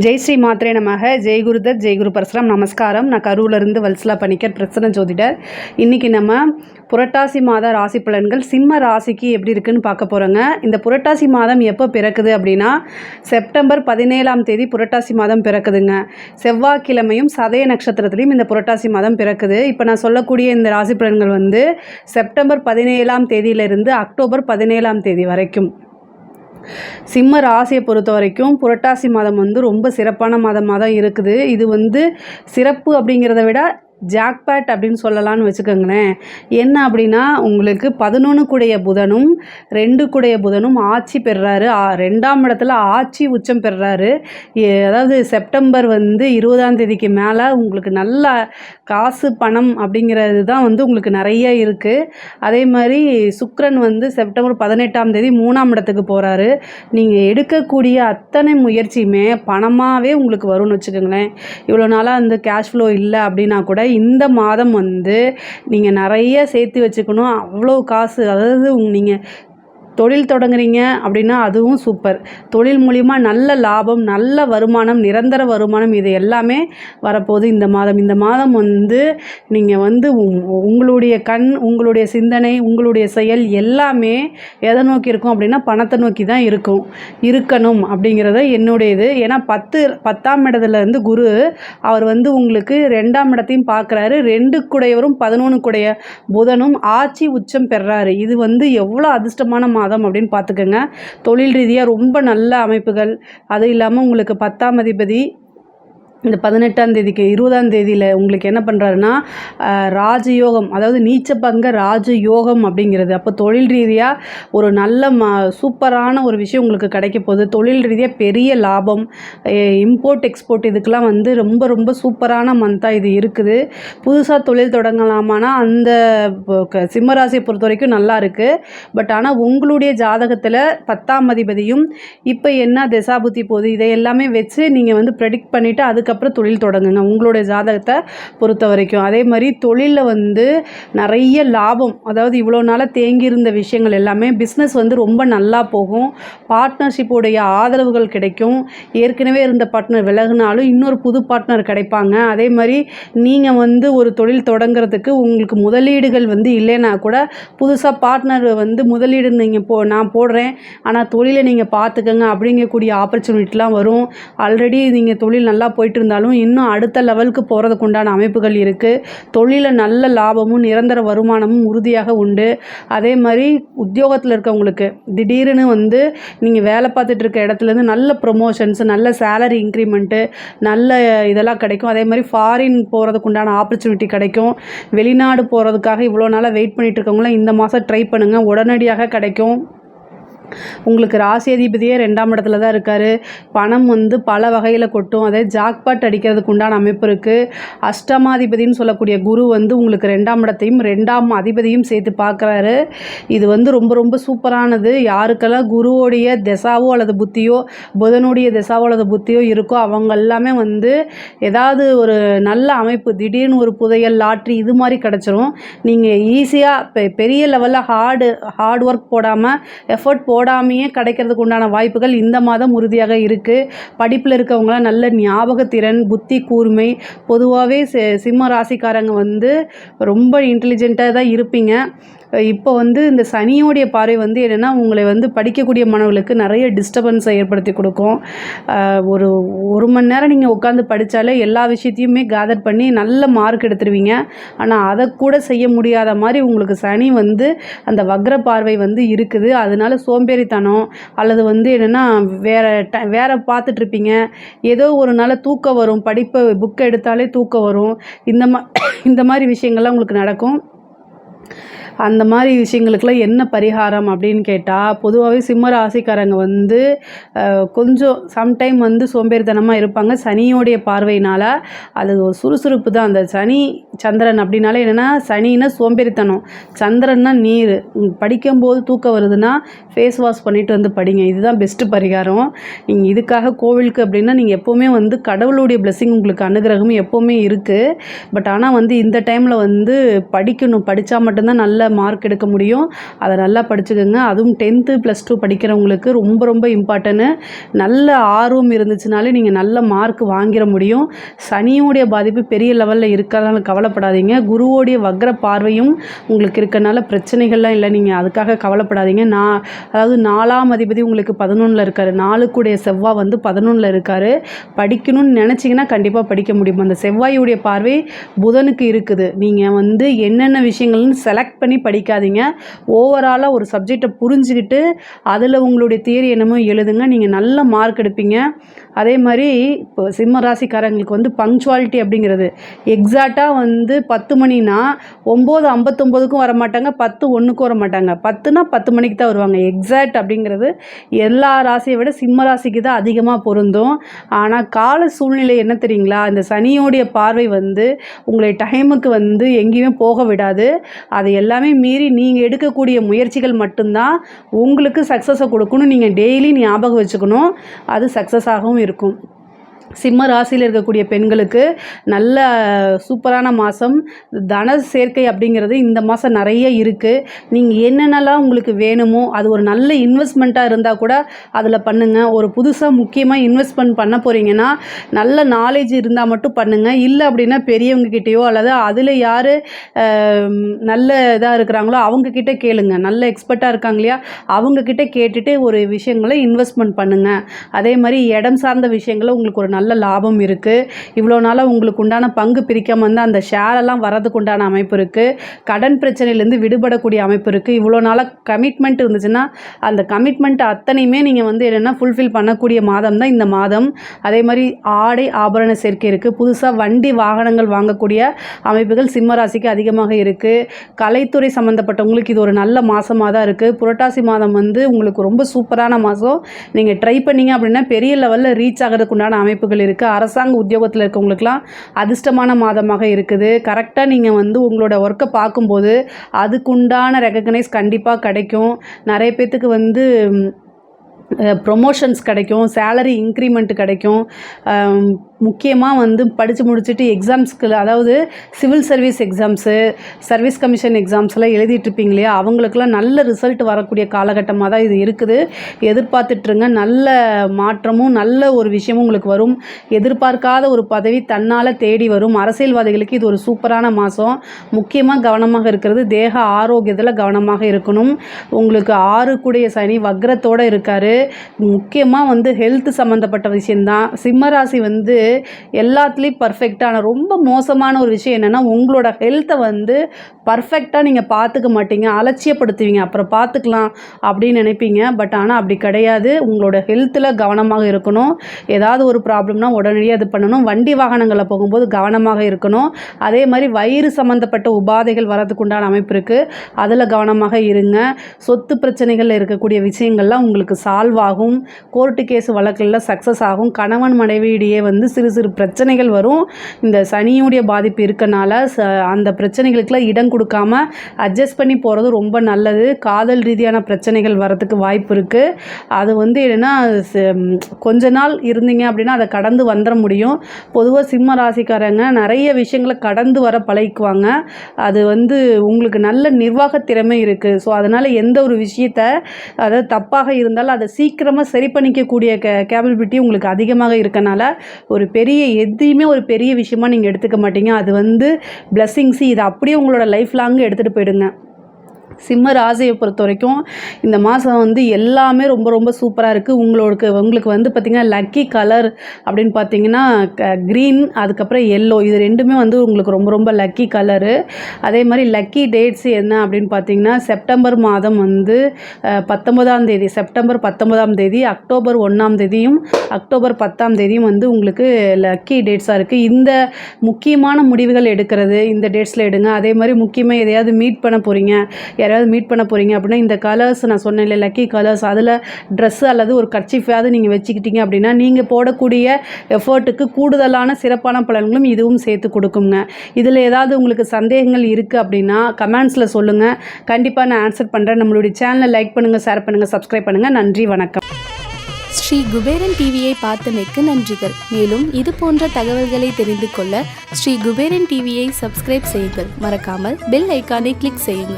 ஜெய் ஸ்ரீ மாத்ரே நமக. ஜெய் குருதத், ஜெய் குரு பரசுராம். நமஸ்காரம். நான் கரூரிலிருந்து வல்சலா பணிக்கர், பிரசன்ன ஜோதிடர். இன்றைக்கி நம்ம புரட்டாசி மாத ராசி பலன்கள் சிம்ம ராசிக்கு எப்படி இருக்குன்னு பார்க்க போகிறோங்க. இந்த புரட்டாசி மாதம் எப்போ பிறக்குது அப்படின்னா செப்டம்பர் 17ஆம் தேதி புரட்டாசி மாதம் பிறக்குதுங்க. செவ்வாய்க்கிழமையும் சதய நட்சத்திரத்துலேயும் இந்த புரட்டாசி மாதம் பிறக்குது. இப்போ நான் சொல்லக்கூடிய இந்த ராசி பலன்கள் வந்து செப்டம்பர் 17ஆம் தேதியிலிருந்து அக்டோபர் 17ஆம் தேதி வரைக்கும். சிம்ம ராசியை பொறுத்த வரைக்கும் புரட்டாசி மாதம் வந்து ரொம்ப சிறப்பான மாதமாக தான் இருக்குது. இது வந்து சிறப்பு அப்படிங்கிறத விட ஜாக்பேட் அப்படின்னு சொல்லலான்னு வச்சுக்கோங்களேன். என்ன அப்படின்னா உங்களுக்கு 11 கூடைய புதனும் 2 கூடைய புதனும் ஆட்சி பெறுறாரு. 2ஆம் இடத்துல ஆட்சி உச்சம் பெறுறாரு. அதாவது செப்டம்பர் வந்து 20ஆம் தேதிக்கு மேலே உங்களுக்கு நல்ல காசு பணம் அப்படிங்கிறது தான் வந்து உங்களுக்கு நிறைய இருக்குது. அதே மாதிரி சுக்கிரன் வந்து செப்டம்பர் 18ஆம் தேதி 3ஆம் இடத்துக்கு போகிறாரு. நீங்கள் எடுக்கக்கூடிய அத்தனை முயற்சியுமே பணமாகவே உங்களுக்கு வரும்னு வச்சுக்கோங்களேன். இவ்வளோ நாளாக அந்த கேஷ் ஃப்ளோ இல்லை அப்படின்னா கூட இந்த மாதம் வந்து நீங்கள் நிறைய சேர்த்து வச்சுக்கணும். அவ்வளோ காசு, அதாவது நீங்கள் தொழில் தொடங்குறீங்க அப்படின்னா அதுவும் சூப்பர். தொழில் மூலிமா நல்ல லாபம், நல்ல வருமானம், நிரந்தர வருமானம் இது எல்லாமே வரப்போகுது இந்த மாதம். இந்த மாதம் வந்து நீங்கள் வந்து உங்களுடைய கண், உங்களுடைய சிந்தனை, உங்களுடைய செயல் எல்லாமே எதை நோக்கி இருக்கும் அப்படின்னா பணத்தை நோக்கி தான் இருக்கணும் அப்படிங்கிறத என்னுடைய இது. ஏன்னா 10ஆம் இடத்துல இருந்து குரு அவர் வந்து உங்களுக்கு 2ஆம் இடத்தையும் பார்க்குறாரு. 2 கூடையவரும் 11 கூடைய புதனும் ஆட்சி உச்சம் பெறாரு. இது வந்து எவ்வளோ அதிர்ஷ்டமான மாதம் அப்படின்னு பார்த்துக்கோங்க. தொழில் ரீதியாக ரொம்ப நல்ல அமைப்புகள். அது இல்லாமல் உங்களுக்கு 10ஆம் அதிபதி இந்த 18ஆம் தேதிக்கு 20ஆம் தேதியில் உங்களுக்கு என்ன பண்ணுறாருன்னா ராஜயோகம், அதாவது நீச்சபங்க ராஜயோகம் அப்படிங்கிறது. அப்போ தொழில் ரீதியாக ஒரு நல்ல சூப்பரான ஒரு விஷயம் உங்களுக்கு கிடைக்க போகுது. தொழில் ரீதியாக பெரிய லாபம், இம்போர்ட் எக்ஸ்போர்ட் இதுக்கெலாம் வந்து ரொம்ப ரொம்ப சூப்பரான மந்தாக இது இருக்குது. புதுசாக தொழில் தொடங்கலாமான்னா அந்த சிம்மராசியை பொறுத்த வரைக்கும் நல்லா இருக்குது. பட் ஆனால் உங்களுடைய ஜாதகத்தில் 10ஆம் அதிபதியும் இப்போ என்ன திசாபுத்தி போகுது இதை எல்லாமே வச்சு நீங்கள் வந்து ப்ரெடிக்ட் பண்ணிவிட்டு அதுக்கப்புறம் தொழில் தொடங்குங்க உங்களுடைய ஜாதகத்தை பொறுத்த வரைக்கும். அதே மாதிரி தொழிலில் வந்து நிறைய லாபம், அதாவது இவ்வளோ நாளாக தேங்கியிருந்த விஷயங்கள் எல்லாமே பிஸ்னஸ் வந்து ரொம்ப நல்லா போகும். பார்ட்னர்ஷிப்போடைய ஆதரவுகள் கிடைக்கும். ஏற்கனவே இருந்த பார்ட்னர் விலகினாலும் இன்னொரு புது பார்ட்னர் கிடைப்பாங்க. அதே மாதிரி நீங்கள் வந்து ஒரு தொழில் தொடங்குறதுக்கு உங்களுக்கு முதலீடுகள் வந்து இல்லைன்னா கூட புதுசாக பார்ட்னர் வந்து முதலீடு நீங்கள் நான் போடுறேன் ஆனால் தொழிலை நீங்கள் பார்த்துக்கங்க அப்படிங்கக்கூடிய ஆப்பர்ச்சுனிட்டிலாம் வரும். ஆல்ரெடி நீங்கள் தொழில் நல்லா போயிட்டு இருந்தாலும் இன்னும் அடுத்த லெவலுக்கு போகிறதுக்கு உண்டான அமைப்புகள் இருக்குது. தொழிலில் நல்ல லாபமும் நிரந்தர வருமானமும் உறுதியாக உண்டு. அதே மாதிரி உத்தியோகத்தில் இருக்கவங்களுக்கு திடீர்னு வந்து நீங்கள் வேலை பார்த்துட்டு இருக்க இடத்துலேருந்து நல்ல ப்ரொமோஷன்ஸ், நல்ல சேலரி இன்க்ரிமெண்ட்டு, நல்ல இதெல்லாம் கிடைக்கும். அதே மாதிரி ஃபாரின் போகிறதுக்கு உண்டான ஆப்பர்ச்சுனிட்டி கிடைக்கும். வெளிநாடு போகிறதுக்காக இவ்வளோ நாளாக வெயிட் பண்ணிகிட்டு இருக்கவங்களாம் இந்த மாதம் ட்ரை பண்ணுங்கள், உடனடியாக கிடைக்கும். உங்களுக்கு ராசி அதிபதியே 2ஆம் இடத்துல தான் இருக்கார். பணம் வந்து பல வகையில் கொட்டும். அதே ஜாக்பாட் அடிக்கிறதுக்கு உண்டான அமைப்பு இருக்குது. அஷ்டமாதிபதினு சொல்லக்கூடிய குரு வந்து உங்களுக்கு 2ஆம் இடத்தையும் 2ஆம் அதிபதியும் சேர்த்து பார்க்குறாரு. இது வந்து ரொம்ப ரொம்ப சூப்பரானது. யாருக்கெல்லாம் குருவோடைய திசாவோ அல்லது புத்தியோ, புதனுடைய திசாவோ அல்லது புத்தியோ இருக்கோ அவங்க எல்லாமே வந்து ஏதாவது ஒரு நல்ல அமைப்பு, திடீர்னு ஒரு புதையல், லாட்ரி இது மாதிரி கிடச்சிரும். நீங்கள் ஈஸியாக பெரிய லெவலில் ஹார்ட் ஒர்க் போடாமல் எஃபர்ட் போடாமையே கிடைக்கிறதுக்கு உண்டான வாய்ப்புகள் இந்த மாதம் உறுதியாக இருக்குது. படிப்பில் இருக்கவங்களாம் நல்ல ஞாபகத்திறன், புத்தி கூர்மை, பொதுவாகவே சிம்ம ராசிக்காரங்க வந்து ரொம்ப இன்டெலிஜென்ட்டாக தான் இருப்பீங்க. இப்போ வந்து இந்த சனியோடைய பார்வை வந்து என்னென்னா உங்களை வந்து படிக்கக்கூடிய மாணவர்களுக்கு நிறைய டிஸ்டர்பன்ஸை ஏற்படுத்தி கொடுக்கும். ஒரு மணி நேரம் நீங்கள் உட்காந்து படித்தாலே எல்லா விஷயத்தையுமே கேதர் பண்ணி நல்ல மார்க் எடுத்துருவீங்க. ஆனால் அதை கூட செய்ய முடியாத மாதிரி உங்களுக்கு சனி வந்து அந்த வக்ர பார்வை வந்து இருக்குது. அதனால சோம்பேறித்தனம் அல்லது வந்து என்னென்னா வேற பார்த்துட்ருப்பீங்க. ஏதோ ஒரு நாள் தூக்கம் வரும், புக்கை எடுத்தாலே தூக்கம் வரும். இந்த மாதிரி விஷயங்கள்லாம் உங்களுக்கு நடக்கும். அந்த மாதிரி விஷயங்களுக்கெல்லாம் என்ன பரிகாரம் அப்படின்னு கேட்டால் பொதுவாகவே சிம்ம ராசிக்காரங்க வந்து கொஞ்சம் சம்டைம் வந்து சோம்பேறித்தனமாக இருப்பாங்க. சனியோடைய பார்வையினால் அது சுறுசுறுப்பு தான். அந்த சனி சந்திரன் அப்படின்னாலே என்னென்னா சனின்னா சோம்பேறித்தனம், சந்திரன்னா நீர். படிக்கும்போது தூக்கம் வருதுன்னா ஃபேஸ் வாஷ் பண்ணிவிட்டு வந்து படிங்க. இதுதான் பெஸ்ட்டு பரிகாரம். நீங்கள் இதுக்காக கோவிலுக்கு அப்படின்னா நீங்கள் எப்போவுமே வந்து கடவுளுடைய பிளெஸ்ஸிங் உங்களுக்கு அனுகிரகமும் எப்போவுமே இருக்குது. பட் ஆனால் வந்து இந்த டைமில் வந்து படிக்கணும். படித்தா மட்டும்தான் நல்ல மார்க் எடுக்க முடியும். அதை நல்லா படிச்சுக்கோங்க. அதுவும் 10th +2 படிக்கிறவங்களுக்கு ரொம்ப ரொம்ப இம்பார்ட்டன்ட்டு. நல்ல ஆர்வம் இருந்துச்சுனாலே நீங்கள் நல்ல மார்க் வாங்கிட முடியும். சனியோடைய பாதிப்பு பெரிய லெவலில் இருக்கிறதால கவலைப்படாதீங்க. குருவோடைய வக்ர பார்வையும் உங்களுக்கு இருக்கனால பிரச்சனைகள்லாம் இல்லை. நீங்கள் அதுக்காக கவலைப்படாதீங்க. அதாவது 4ஆம் அதிபதி உங்களுக்கு 11ல் இருக்கார். 4க்குடைய செவ்வாய் வந்து 11ல் இருக்கார். படிக்கணும்னு நினச்சிங்கன்னா கண்டிப்பாக படிக்க முடியும். அந்த செவ்வாயுடைய பார்வை புதனுக்கு இருக்குது. நீங்கள் வந்து என்னென்ன விஷயங்கள்னு செலக்ட் பண்ணி படிக்காதீங்க. ஓவராலாக ஒரு சப்ஜெக்டை புரிஞ்சுக்கிட்டு அதில் உங்களுடைய தியரி என்னமோ எழுதுங்க. நீங்கள் நல்ல மார்க் எடுப்பீங்க. அதே மாதிரி இப்போ சிம்ம ராசிக்காரங்களுக்கு வந்து பங்க்சுவாலிட்டி அப்படிங்கிறது எக்ஸாக்டாக வந்து 10 மணினா 9:59க்கும் வர மாட்டாங்க, 10:01க்கும் வர மாட்டாங்க. 10னா 10 மணிக்கு தான் வருவாங்க. எக்ஸாக்ட் அப்படிங்கிறது எல்லா ராசியை விட சிம்ம ராசிக்கு தான் அதிகமாக பொருந்தும். ஆனால் கால சூழ்நிலை என்ன தெரியுங்களா, இந்த சனியோடைய பார்வை வந்து உங்களை டைமுக்கு வந்து எங்கேயுமே போக விடாது. அது எல்லாமே மீறி நீங்கள் எடுக்கக்கூடிய முயற்சிகள் மட்டும்தான் உங்களுக்கு சக்ஸஸை கொடுக்கணும். நீங்கள் டெய்லி ஞாபகம் வச்சுக்கணும். அது சக்ஸஸ் ஆகவும் இருக்கும். சிம்ம ராசியில் இருக்கக்கூடிய பெண்களுக்கு நல்ல சூப்பரான மாதம். தன சேர்க்கை அப்படிங்கிறது இந்த மாதம் நிறைய இருக்குது. நீங்கள் என்னென்னலாம் உங்களுக்கு வேணுமோ அது ஒரு நல்ல இன்வெஸ்ட்மெண்ட்டாக இருந்தால் கூட அதில் பண்ணுங்கள். ஒரு புதுசாக முக்கியமாக இன்வெஸ்ட்மெண்ட் பண்ண போகிறீங்கன்னா நல்ல நாலேஜ் இருந்தால் மட்டும் பண்ணுங்கள். இல்லை அப்படின்னா பெரியவங்கக்கிட்டேயோ அல்லது அதில் யார் நல்ல இதாக இருக்கிறாங்களோ அவங்கக்கிட்ட கேளுங்க. நல்ல எக்ஸ்பர்ட்டாக இருக்காங்க இல்லையா, அவங்கக்கிட்ட கேட்டுட்டு ஒரு விஷயங்களை இன்வெஸ்ட்மெண்ட் பண்ணுங்கள். அதே மாதிரி இடம் சார்ந்த விஷயங்களை உங்களுக்கு ஒரு நல்ல லாபம் இருக்குது. இவ்வளோ நாளாக உங்களுக்கு உண்டான பங்கு பிரிக்காமல் வந்து அந்த ஷேரெல்லாம் வரதுக்கு உண்டான அமைப்பு இருக்குது. கடன் பிரச்சனையிலேருந்து விடுபடக்கூடிய அமைப்பு இருக்குது. இவ்வளோ நாளாக கமிட்மெண்ட் இருந்துச்சுன்னா அந்த கமிட்மெண்ட் அத்தனையுமே நீங்கள் வந்து என்னென்னா ஃபுல்ஃபில் பண்ணக்கூடிய மாதம் தான் இந்த மாதம். அதே மாதிரி ஆடை ஆபரண சேர்க்கை இருக்குது. புதுசாக வண்டி வாகனங்கள் வாங்கக்கூடிய அமைப்புகள் சிம்மராசிக்கு அதிகமாக இருக்குது. கலைத்துறை சம்மந்தப்பட்டவங்களுக்கு இது ஒரு நல்ல மாதமாக தான் இருக்குது. புரட்டாசி மாதம் வந்து உங்களுக்கு ரொம்ப சூப்பரான மாதம். நீங்கள் ட்ரை பண்ணிங்க அப்படின்னா பெரிய லெவலில் ரீச் ஆகிறதுக்கு உண்டான அமைப்புகள் இருக்குது. அரசாங்க உத்தியோகத்தில் இருக்கவங்களுக்குலாம் அதிர்ஷ்டமான மாதமாக இருக்குது. கரெக்டாக நீங்கள் வந்து உங்களோட ஒர்க்கை பார்க்கும்போது அதுக்குண்டான ரெகக்னைஸ் கண்டிப்பாக கிடைக்கும். நிறைய பேர்த்துக்கு வந்து ப்ரொமோஷன்ஸ் கிடைக்கும், சேலரி இன்க்ரிமெண்ட் கிடைக்கும். முக்கியமாக வந்து படித்து முடிச்சுட்டு எக்ஸாம்ஸ்க்கு, அதாவது civil service exams, service commission எக்ஸாம்ஸ்லாம் எழுதிட்டுருப்பீங்க இல்லையா, அவங்களுக்குலாம் நல்ல ரிசல்ட் வரக்கூடிய காலகட்டமாக தான் இது இருக்குது. எதிர்பார்த்துட்ருங்க. நல்ல மாற்றமும் நல்ல ஒரு விஷயமும் உங்களுக்கு வரும். எதிர்பார்க்காத ஒரு பதவி தன்னால் தேடி வரும். அரசியல்வாதிகளுக்கு இது ஒரு சூப்பரான மாதம். முக்கியமாக கவனமாக இருக்கிறது தேக ஆரோக்கியத்தில் கவனமாக இருக்கணும். உங்களுக்கு 6க்குடைய சனி வக்ரத்தோடு இருக்கார். முக்கியமாக வந்து ஹெல்த் சம்மந்தப்பட்ட விஷயந்தான். சிம்மராசி வந்து எல்லாத்துலேயும் பர்ஃபெக்டான, ரொம்ப மோசமான ஒரு விஷயம் என்னென்னா உங்களோட ஹெல்த்தை வந்து பர்ஃபெக்டாக நீங்கள் பார்த்துக்க மாட்டீங்க, அலட்சியப்படுத்துவீங்க. அப்புறம் பார்த்துக்கலாம் அப்படின்னு நினைப்பீங்க. பட் ஆனால் அப்படி கிடையாது. உங்களோட ஹெல்த்தில் கவனமாக இருக்கணும். ஏதாவது ஒரு ப்ராப்ளம்னா உடனடியாக இது பண்ணணும். வண்டி வாகனங்களில் போகும்போது கவனமாக இருக்கணும். அதே மாதிரி வயிறு சம்மந்தப்பட்ட உபாதைகள் வரதுக்கு உண்டான அமைப்பு இருக்குது. அதில் கவனமாக இருங்க. சொத்து பிரச்சனைகள் இருக்கக்கூடிய விஷயங்கள்லாம் உங்களுக்கு சால்வ் ஆகும். கோர்ட்டு கேஸ் வழக்கில் சக்ஸஸ் ஆகும். கணவன் மனைவியிடையே வந்து சிறு சிறு பிரச்சனைகள் வரும். இந்த சனியுடைய பாதிப்பு இருக்கனால அந்த பிரச்சனைகளுக்கெல்லாம் இடம் கொடுக்காம அட்ஜஸ்ட் பண்ணி போகிறது ரொம்ப நல்லது. காதல் ரீதியான பிரச்சனைகள் வரதுக்கு வாய்ப்பு இருக்குது. அது வந்து என்னென்னா கொஞ்ச நாள் இருந்தீங்க அப்படின்னா அதை கடந்து வந்துட முடியும். பொதுவாக சிம்ம ராசிக்காரங்க நிறைய விஷயங்களை கடந்து வர பழகிக்குவாங்க. அது வந்து உங்களுக்கு நல்ல நிர்வாக திறமை இருக்குது. ஸோ அதனால் எந்த ஒரு விஷயத்தை, அதாவது தப்பாக இருந்தாலும் அதை சீக்கிரமாக சரி பண்ணிக்கக்கூடிய கேப்பபிலிட்டி உங்களுக்கு அதிகமாக இருக்கனால ஒரு பெரிய எதையுமே ஒரு பெரிய விஷயமா நீங்கள் எடுத்துக்க மாட்டீங்க. அது வந்து பிளஸ்ஸிங்ஸு. இதை அப்படியே உங்களோட லைஃப் லாங்கு எடுத்துகிட்டு போயிடுங்க. சிம்ம ராசியை பொறுத்த வரைக்கும் இந்த மாதம் வந்து எல்லாமே ரொம்ப ரொம்ப சூப்பராக இருக்குது. உங்களுக்கு வந்து பார்த்திங்கன்னா லக்கி கலர் அப்படின்னு பார்த்தீங்கன்னா க்ரீன், அதுக்கப்புறம் எல்லோ, இது ரெண்டுமே வந்து உங்களுக்கு ரொம்ப ரொம்ப லக்கி கலரு. அதே மாதிரி லக்கி டேட்ஸ் என்ன அப்படின்னு பார்த்தீங்கன்னா செப்டம்பர் மாதம் வந்து 19ஆம் தேதி, செப்டம்பர் 19ஆம் தேதி, அக்டோபர் 1ஆம் தேதியும் அக்டோபர் 10ஆம் தேதியும் வந்து உங்களுக்கு லக்கி டேட்ஸாக இருக்குது. இந்த முக்கியமான முடிவுகள் எடுக்கிறது இந்த டேட்ஸில் எடுங்க. அதே மாதிரி முக்கியமாக எதையாவது மீட் பண்ண போகிறீங்க, யாராவது மீட் பண்ண போகிறீங்க அப்படின்னா இந்த கலர்ஸ் நான் சொன்னேன் இல்லை லக்கி கலர்ஸ், அதில் ட்ரெஸ்ஸு அல்லது ஒரு கர்ச்சீஃபாவது நீங்கள் வச்சுக்கிட்டீங்க அப்படின்னா நீங்கள் போடக்கூடிய எஃபர்ட்டுக்கு கூடுதலான சிறப்பான பலன்களும் இதுவும் சேர்த்து கொடுக்குங்க. இதில் ஏதாவது உங்களுக்கு சந்தேகங்கள் இருக்குது அப்படின்னா கமெண்ட்ஸில் சொல்லுங்கள். கண்டிப்பாக நான் ஆன்சர் பண்ணுறேன். நம்மளுடைய சேனலை லைக் பண்ணுங்கள், ஷேர் பண்ணுங்கள், சப்ஸ்கிரைப் பண்ணுங்கள். நன்றி, வணக்கம். ஸ்ரீ குபேரன் டிவியை பார்த்தமைக்கு நன்றிகள். மேலும் இது போன்ற தகவல்களை தெரிந்து கொள்ள ஸ்ரீ குபேரன் டிவியை சப்ஸ்கிரைப் செய்யுங்கள். மறக்காமல் பெல் ஐக்கானை கிளிக் செய்யுங்கள்.